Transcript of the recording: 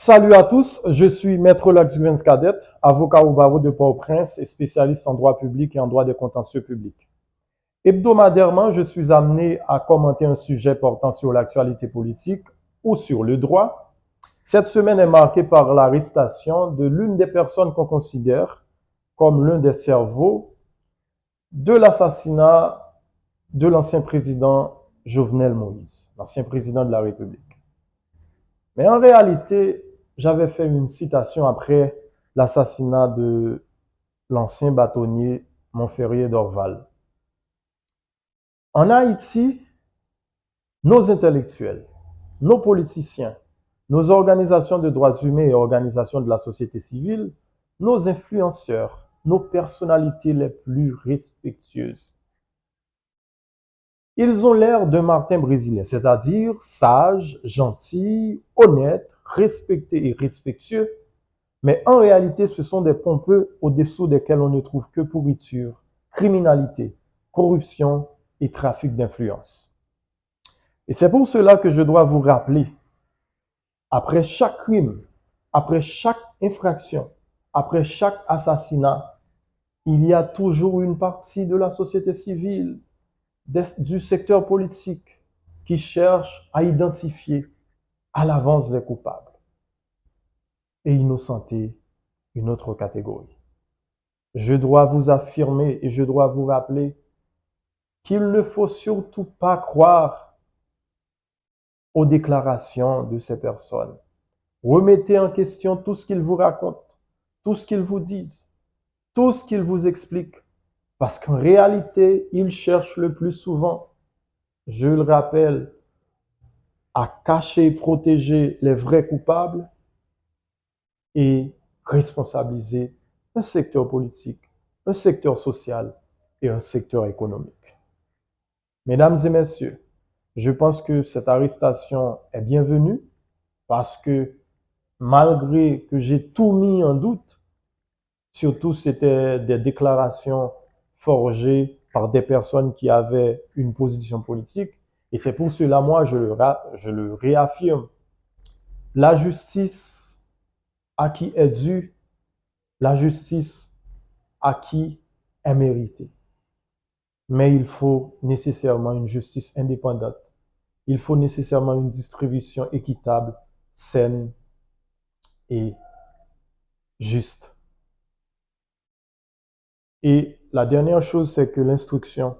Salut à tous, je suis Maître Laxuvens Cadet, avocat au barreau de Port-au-Prince et spécialiste en droit public et en droit des contentieux publics. Hebdomadairement, je suis amené à commenter un sujet portant sur l'actualité politique ou sur le droit. Cette semaine est marquée par l'arrestation de l'une des personnes qu'on considère comme l'un des cerveaux de l'assassinat de l'ancien président Jovenel Moïse, l'ancien président de la République. Mais en réalité, j'avais fait une citation après l'assassinat de l'ancien bâtonnier Montferrier d'Orval. En Haïti, nos intellectuels, nos politiciens, nos organisations de droits humains et organisations de la société civile, nos influenceurs, nos personnalités les plus respectueuses, ils ont l'air d'un Martin brésilien, c'est-à-dire sage, gentil, honnête, respecté et respectueux. Mais en réalité, ce sont des pompeux au-dessous desquels on ne trouve que pourriture, criminalité, corruption et trafic d'influence. Et c'est pour cela que je dois vous rappeler, après chaque crime, après chaque infraction, après chaque assassinat, il y a toujours une partie de la société civile, du secteur politique, qui cherche à identifier à l'avance les coupables et innocenter une autre catégorie. Je dois vous affirmer et je dois vous rappeler qu'il ne faut surtout pas croire aux déclarations de ces personnes. Remettez en question tout ce qu'ils vous racontent, tout ce qu'ils vous disent, tout ce qu'ils vous expliquent, parce qu'en réalité, ils cherchent le plus souvent, je le rappelle, à cacher et protéger les vrais coupables et responsabiliser un secteur politique, un secteur social et un secteur économique. Mesdames et messieurs, je pense que cette arrestation est bienvenue parce que malgré que j'ai tout mis en doute, surtout c'était des déclarations forgées par des personnes qui avaient une position politique, et c'est pour cela, moi, je le réaffirme, la justice à qui est due, la justice à qui est méritée. Mais il faut nécessairement une justice indépendante. Il faut nécessairement une distribution équitable, saine et juste. Et la dernière chose, c'est que l'instruction